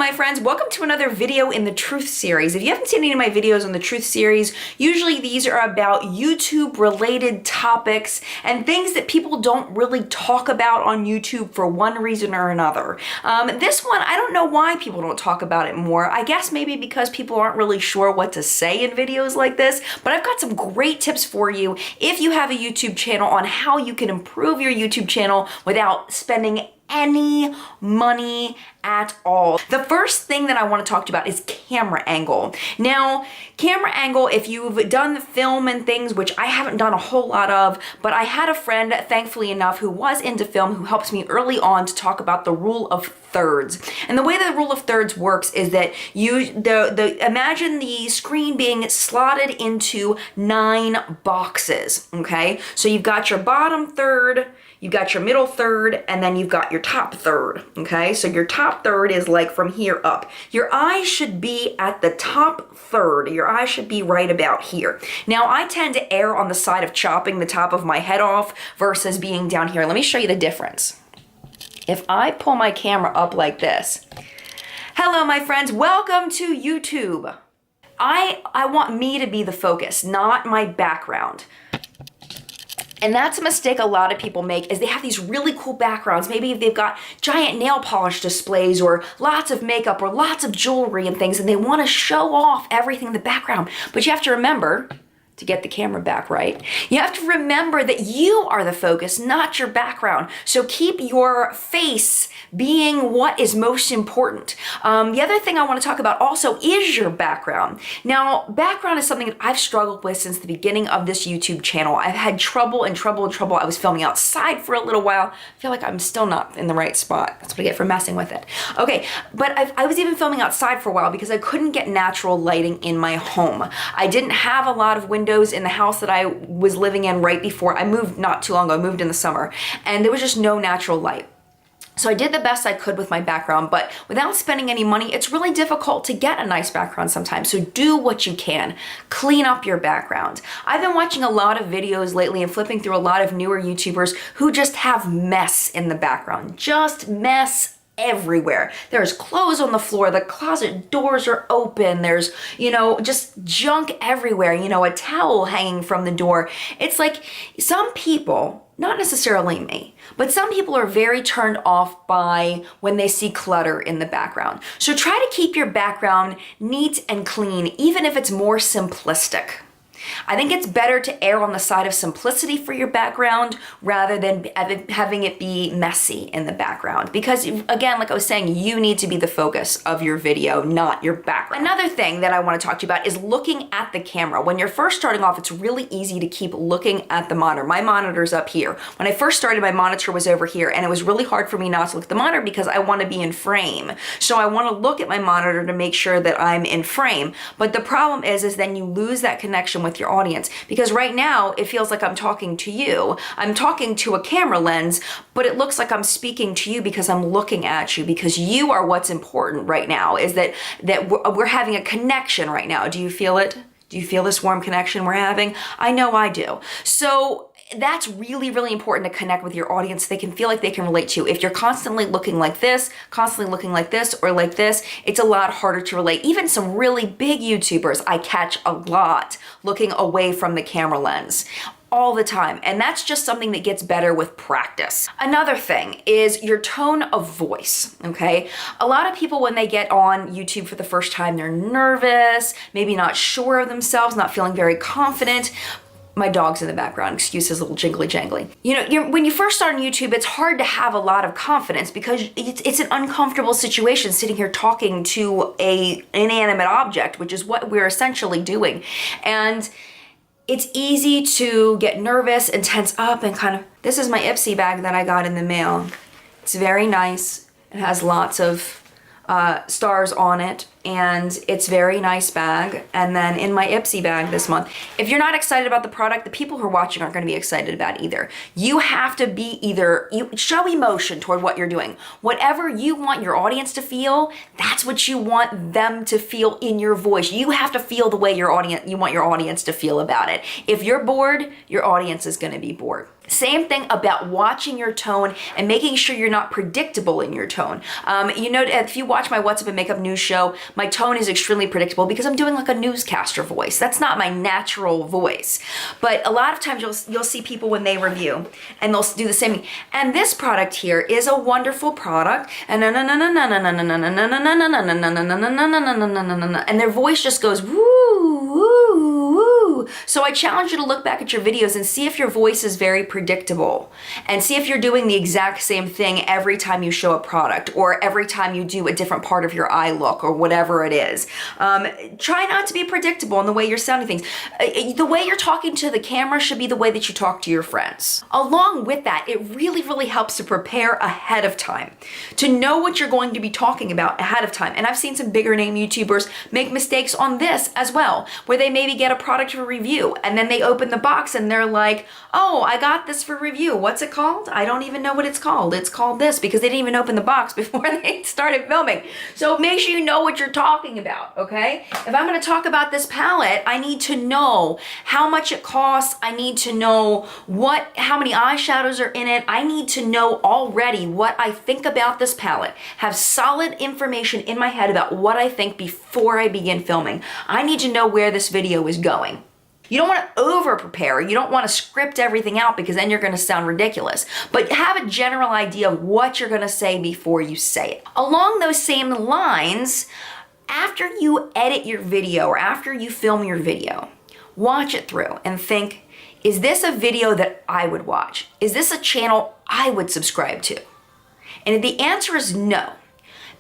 my friends, welcome to another video in the Truth series. If you haven't seen any of my videos on the Truth series, usually these are about YouTube related topics and things that people don't really talk about on YouTube for one reason or another. This one, I don't know why people don't talk about it more. I guess maybe because people aren't really sure what to say in videos like this, but I've got some great tips for you if you have a YouTube channel on how you can improve your YouTube channel without spending any money at all. The first thing that I want to talk to you about is camera angle. Now, camera angle, if you've done film and things, which I haven't done a whole lot of, but I had a friend, thankfully enough, who was into film, who helps me early on to talk about the rule of thirds. And the way the rule of thirds works is that imagine the screen being slotted into 9 boxes, okay? So you've got your bottom third, you've got your middle third, and then you've got your top third, okay? So your top third is like from here up. Your eye should be at the top third. Your eye should be right about here. Now, I tend to err on the side of chopping the top of my head off versus being down here. Let me show you the difference. If I pull my camera up like this, hello, my friends, welcome to YouTube. I want me to be the focus, not my background. And that's a mistake a lot of people make, is they have these really cool backgrounds. Maybe they've got giant nail polish displays or lots of makeup or lots of jewelry and things, and they want to show off everything in the background. But you have to remember, to get the camera back right, you have to remember that you are the focus, not your background. So keep your face being what is most important. The other thing I want to talk about also is your background. Now, background is something that I've struggled with since the beginning of this YouTube channel. I've had trouble. I was filming outside for a little while. I feel like I'm still not in the right spot. That's what I get for messing with it. Okay, but I was even filming outside for a while because I couldn't get natural lighting in my home. I didn't have a lot of windows in the house that I was living in right before I moved not too long ago. I moved in the summer, and there was just no natural light. So I did the best I could with my background, but without spending any money, it's really difficult to get a nice background sometimes. So do what you can. Clean up your background. I've been watching a lot of videos lately and flipping through a lot of newer YouTubers who just have mess in the background. Just mess everywhere. There's clothes on the floor, the closet doors are open, there's, just junk everywhere, a towel hanging from the door. It's like some people, not necessarily me, but some people are very turned off by when they see clutter in the background. So try to keep your background neat and clean, even if it's more simplistic. I think it's better to err on the side of simplicity for your background rather than having it be messy in the background. Because again, like I was saying, you need to be the focus of your video, not your background. Another thing that I want to talk to you about is looking at the camera. When you're first starting off, it's really easy to keep looking at the monitor. My monitor's up here. When I first started, my monitor was over here, and it was really hard for me not to look at the monitor because I want to be in frame. So I want to look at my monitor to make sure that I'm in frame. But the problem is then you lose that connection with your audience, because right now it feels like I'm talking to you. I'm talking to a camera lens, but it looks like I'm speaking to you because I'm looking at you, because you are what's important right now, is that we're having a connection right now. Do you feel it? Do you feel this warm connection we're having? I know I do. So that's really, really important to connect with your audience. They can feel like they can relate to you. If you're constantly looking like this, or like this, it's a lot harder to relate. Even some really big YouTubers, I catch a lot looking away from the camera lens all the time. And that's just something that gets better with practice. Another thing is your tone of voice, okay? A lot of people, when they get on YouTube for the first time, they're nervous, maybe not sure of themselves, not feeling very confident. My dog's in the background, excuse his little jingly jangly. When you first start on YouTube, it's hard to have a lot of confidence because it's an uncomfortable situation sitting here talking to an inanimate object, which is what we're essentially doing. And it's easy to get nervous and tense up and this is my Ipsy bag that I got in the mail. It's very nice. It has lots of stars on it. and it's very nice bag. And then in my Ipsy bag this month, if you're not excited about the product, the people who are watching aren't going to be excited about it either. You have to be you show emotion toward what you're doing. Whatever you want your audience to feel, that's what you want them to feel in your voice. You have to feel the way you want your audience to feel about it. If you're bored, your audience is going to be bored. Same thing about watching your tone and making sure you're not predictable in your tone. If you watch my What's Up and Makeup news show, my tone is extremely predictable because I'm doing like a newscaster voice. That's not my natural voice. But a lot of times you'll see people when they review and they'll do the same thing. And this product here is a wonderful product. And their voice just goes woo, woo, woo. So I challenge you to look back at your videos and see if your voice is very predictable, and see if you're doing the exact same thing every time you show a product or every time you do a different part of your eye look or whatever it is. Try not to be predictable in the way you're sounding things. The way you're talking to the camera should be the way that you talk to your friends. Along with that, it really, really helps to prepare ahead of time, to know what you're going to be talking about ahead of time. And I've seen some bigger name YouTubers make mistakes on this as well, where they maybe get a product for review and then they open the box and they're like, oh, I got this for review. What's it called? I don't even know what it's called. It's called this, because they didn't even open the box before they started filming. So make sure you know what you're talking about, okay? If I'm going to talk about this palette, I need to know how much it costs. I need to know how many eyeshadows are in it. I need to know already what I think about this palette. Have solid information in my head about what I think before I begin filming. I need to know where this video is going. You don't want to over prepare. You don't want to script everything out because then you're going to sound ridiculous. But have a general idea of what you're going to say before you say it. Along those same lines, after you edit your video or after you film your video, watch it through and think, is this a video that I would watch? Is this a channel I would subscribe to? And if the answer is no,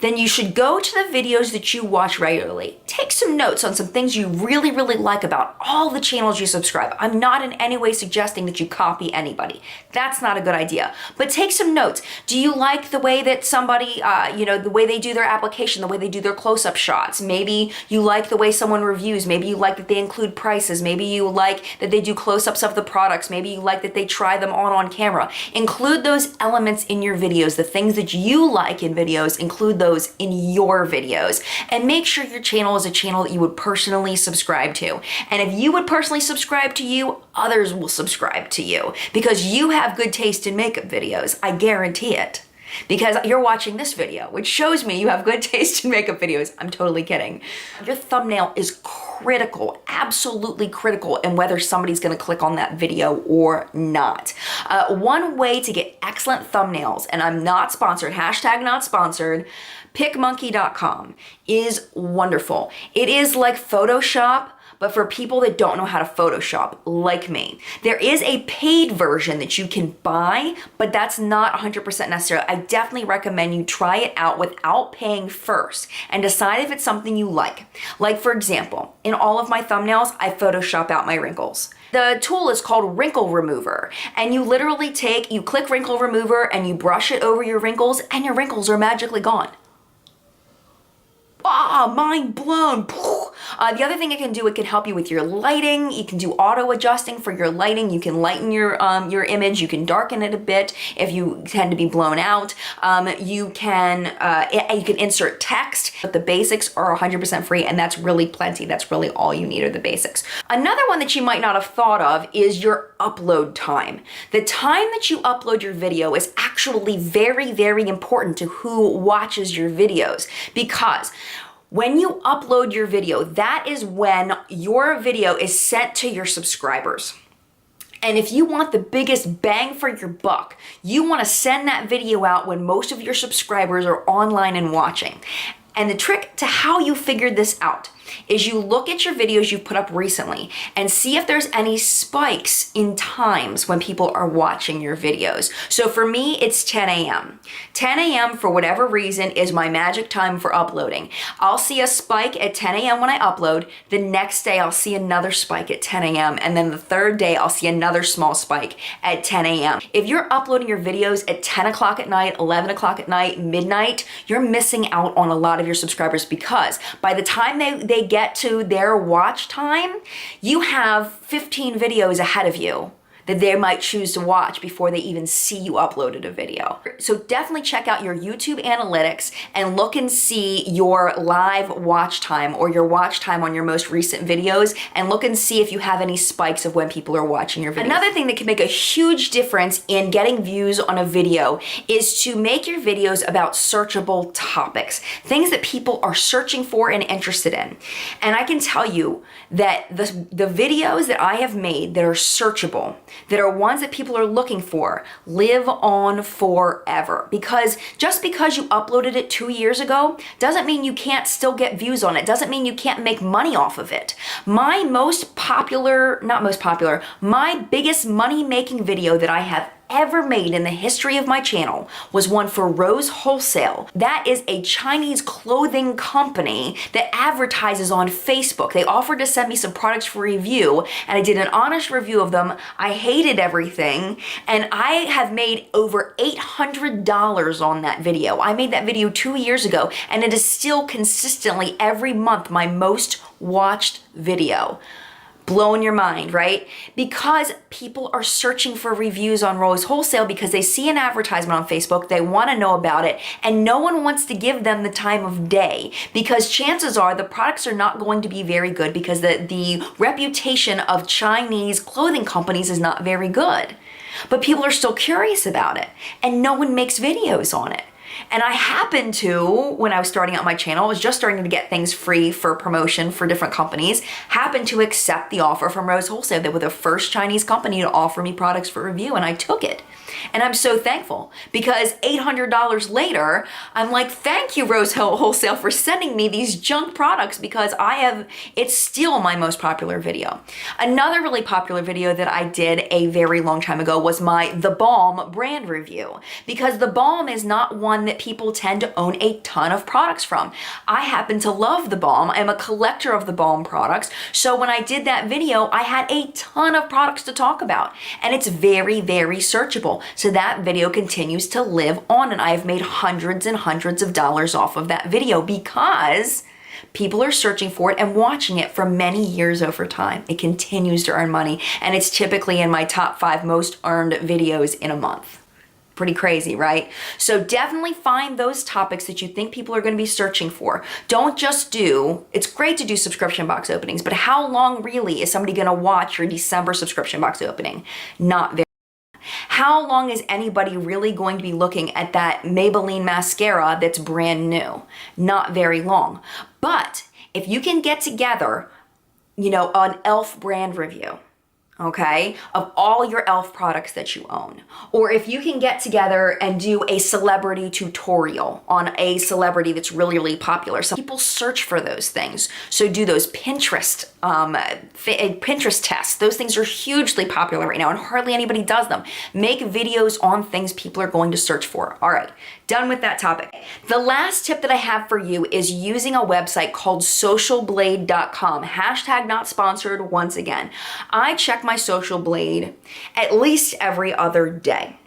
then you should go to the videos that you watch regularly. Take some notes on some things you really, really like about all the channels you subscribe. I'm not in any way suggesting that you copy anybody. That's not a good idea. But take some notes. Do you like the way that somebody, the way they do their application, the way they do their close-up shots? Maybe you like the way someone reviews. Maybe you like that they include prices. Maybe you like that they do close-ups of the products. Maybe you like that they try them on camera. Include those elements in your videos. The things that you like in videos, include those in your videos, and make sure your channel is a channel that you would personally subscribe to. And if you would personally subscribe to you, others will subscribe to you because you have good taste in makeup videos. I guarantee it. Because you're watching this video, which shows me you have good taste in makeup videos. I'm totally kidding. Your thumbnail is critical, absolutely critical in whether somebody's gonna click on that video or not. One way to get excellent thumbnails, and I'm not sponsored, hashtag not sponsored, PicMonkey.com is wonderful. It is like Photoshop, but for people that don't know how to Photoshop, like me. There is a paid version that you can buy, but that's not 100% necessary. I definitely recommend you try it out without paying first and decide if it's something you like. Like, for example, in all of my thumbnails, I Photoshop out my wrinkles. The tool is called Wrinkle Remover, and you literally you click Wrinkle Remover and you brush it over your wrinkles, and your wrinkles are magically gone. Mind blown. The other thing it can do, it can help you with your lighting. You can do auto adjusting for your lighting. You can lighten your image. You can darken it a bit if you tend to be blown out. You can insert text, but the basics are 100% free, and that's really plenty. That's really all you need are the basics. Another one that you might not have thought of is your upload time. The time that you upload your video is actually very, very important to who watches your videos, because when you upload your video, that is when your video is sent to your subscribers. And if you want the biggest bang for your buck, you want to send that video out when most of your subscribers are online and watching. And the trick to how you figured this out is you look at your videos you've put up recently and see if there's any spikes in times when people are watching your videos. So for me, it's 10 a.m. 10 a.m. for whatever reason is my magic time for uploading. I'll see a spike at 10 a.m. when I upload. The next day I'll see another spike at 10 a.m. and then the third day I'll see another small spike at 10 a.m. If you're uploading your videos at 10 o'clock at night, 11 o'clock at night, midnight, you're missing out on a lot of your subscribers, because by the time they get to their watch time, you have 15 videos ahead of you that they might choose to watch before they even see you uploaded a video. So definitely check out your YouTube analytics and look and see your live watch time or your watch time on your most recent videos, and look and see if you have any spikes of when people are watching your videos. Another thing that can make a huge difference in getting views on a video is to make your videos about searchable topics, things that people are searching for and interested in. And I can tell you that the videos that I have made that are searchable, that are ones that people are looking for, live on forever. Because just because you uploaded it 2 years ago doesn't mean you can't still get views on it. Doesn't mean you can't make money off of it. My biggest money-making video that I have ever made in the history of my channel was one for Rose Wholesale. That is a Chinese clothing company that advertises on Facebook. They offered to send me some products for review, and I did an honest review of them. I hated everything, and I have made over $800 on that video. I made that video 2 years ago, and it is still consistently every month my most watched video. Blowing your mind, right? Because people are searching for reviews on Rose Wholesale because they see an advertisement on Facebook, they want to know about it, and no one wants to give them the time of day, because chances are the products are not going to be very good, because the reputation of Chinese clothing companies is not very good. But people are still curious about it, and no one makes videos on it. And I happened to, when I was starting out my channel, I was just starting to get things free for promotion for different companies, happened to accept the offer from Rose Wholesale. They were the first Chinese company to offer me products for review, and I took it. And I'm so thankful, because $800 later, I'm like, thank you, Rose Wholesale, for sending me these junk products, because it's still my most popular video. Another really popular video that I did a very long time ago was my The Balm brand review, because The Balm is not one that people tend to own a ton of products from. I happen to love The Balm. I'm a collector of The Balm products. So when I did that video, I had a ton of products to talk about, and it's very, very searchable. So that video continues to live on, and I've made hundreds and hundreds of dollars off of that video because people are searching for it and watching it for many years over time. It continues to earn money, and it's typically in my top 5 most earned videos in a month. Pretty crazy, right? So definitely find those topics that you think people are going to be searching for. Don't just it's great to do subscription box openings, but how long really is somebody going to watch your December subscription box opening? Not very. How long is anybody really going to be looking at that Maybelline mascara that's brand new? Not very long. But if you can get together, an e.l.f. brand review, okay, of all your e.l.f. products that you own. Or if you can get together and do a celebrity tutorial on a celebrity that's really, really popular. Some people search for those things. So do those Pinterest tests. Those things are hugely popular right now, and hardly anybody does them. Make videos on things people are going to search for. All right, done with that topic. The last tip that I have for you is using a website called socialblade.com. Hashtag not sponsored once again. I check my Social Blade at least every other day.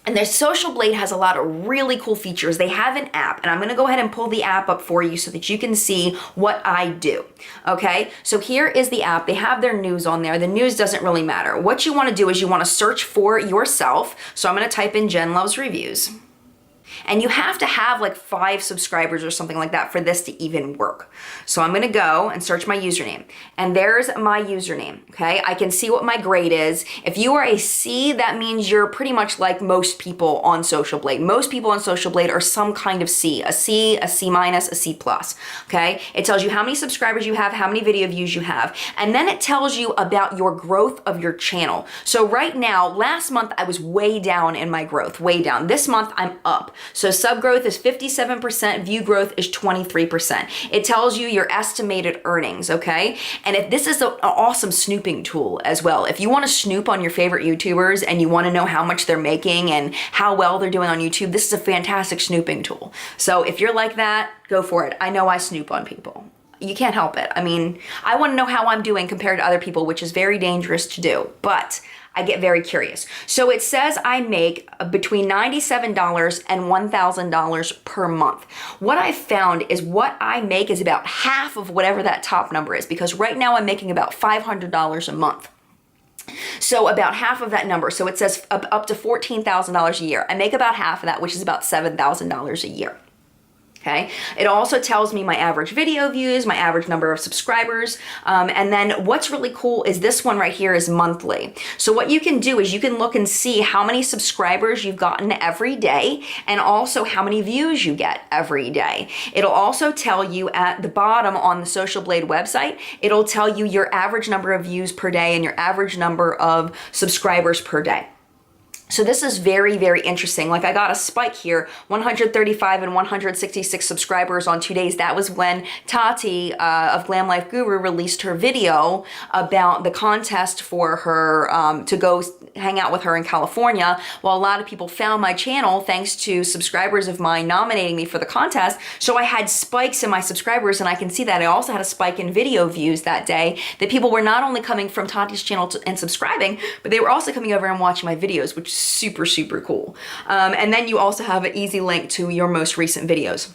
And their Social Blade has a lot of really cool features. They have an app, and I'm gonna go ahead and pull the app up for you so that you can see what I do, okay? So here is the app. They have their news on there. The news doesn't really matter. What you wanna do is you wanna search for yourself. So I'm gonna type in Jen Loves Reviews. And you have to have like 5 subscribers or something like that for this to even work. So I'm gonna go and search my username. And there's my username, okay? I can see what my grade is. If you are a C, that means you're pretty much like most people on Social Blade. Most people on Social Blade are some kind of C. A C, a C minus, a C plus, okay? It tells you how many subscribers you have, how many video views you have, and then it tells you about your growth of your channel. So right now, last month I was way down in my growth, way down. This month I'm up. So sub growth is 57%, view growth is 23%. It tells you your estimated earnings, okay? And if this is an awesome snooping tool as well. If you want to snoop on your favorite YouTubers and you want to know how much they're making and how well they're doing on YouTube, this is a fantastic snooping tool. So if you're like that, go for it. I know I snoop on people. You can't help it. I mean, I want to know how I'm doing compared to other people, which is very dangerous to do, but I get very curious. So it says I make between $97 and $1,000 per month. What I found is what I make is about half of whatever that top number is, because right now I'm making about $500 a month. So about half of that number. So it says up to $14,000 a year. I make about half of that, which is about $7,000 a year. Okay. It also tells me my average video views, my average number of subscribers. And then what's really cool is this one right here is monthly. So what you can do is you can look and see how many subscribers you've gotten every day and also how many views you get every day. It'll also tell you at the bottom on the Social Blade website, it'll tell you your average number of views per day and your average number of subscribers per day. So this is very, very interesting. Like I got a spike here, 135 and 166 subscribers on 2 days. That was when Tati of Glam Life Guru released her video about the contest for her to go hang out with her in California. Well, a lot of people found my channel thanks to subscribers of mine nominating me for the contest. So I had spikes in my subscribers, and I can see that. I also had a spike in video views that day, that people were not only coming from Tati's channel and subscribing, but they were also coming over and watching my videos, which is super, super cool. And then you also have an easy link to your most recent videos.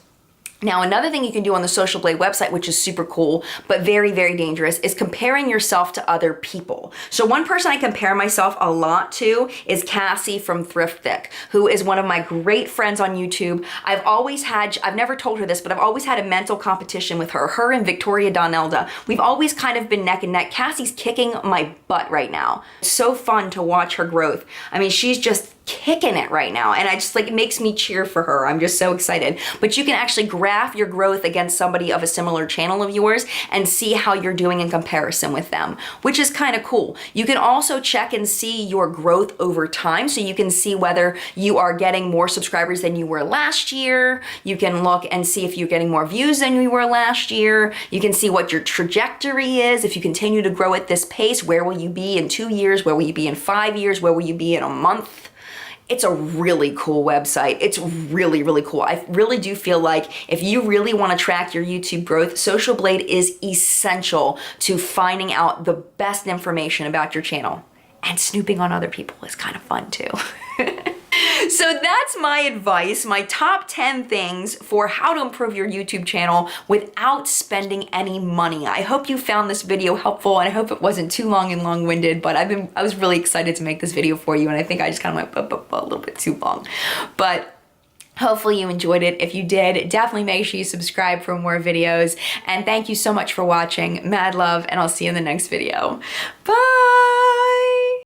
Now, another thing you can do on the Social Blade website, which is super cool, but very, very dangerous, is comparing yourself to other people. So one person I compare myself a lot to is Cassie from Thrifthick, who is one of my great friends on YouTube. I've never told her this, but I've always had a mental competition with her. Her and Victoria Donelda. We've always kind of been neck and neck. Cassie's kicking my butt right now. It's so fun to watch her growth. I mean, she's just kicking it right now, and it makes me cheer for her. I'm just so excited. But you can actually graph your growth against somebody of a similar channel of yours and see how you're doing in comparison with them, which is kind of cool. You can also check and see your growth over time, so you can see whether you are getting more subscribers than you were last year. You can look and see if you're getting more views than you were last year. You can see what your trajectory is. If you continue to grow at this pace, where will you be in 2 years? Where will you be in 5 years? Where will you be in a month? It's a really cool website. It's really, really cool. I really do feel like if you really want to track your YouTube growth, Social Blade is essential to finding out the best information about your channel. And snooping on other people is kind of fun too. So that's my advice, my top 10 things for how to improve your YouTube channel without spending any money. I hope you found this video helpful, and I hope it wasn't too long and long-winded, but I was really excited to make this video for you, and I think I just kind of went a little bit too long. But hopefully you enjoyed it. If you did, definitely make sure you subscribe for more videos. And thank you so much for watching. Mad love, and I'll see you in the next video. Bye!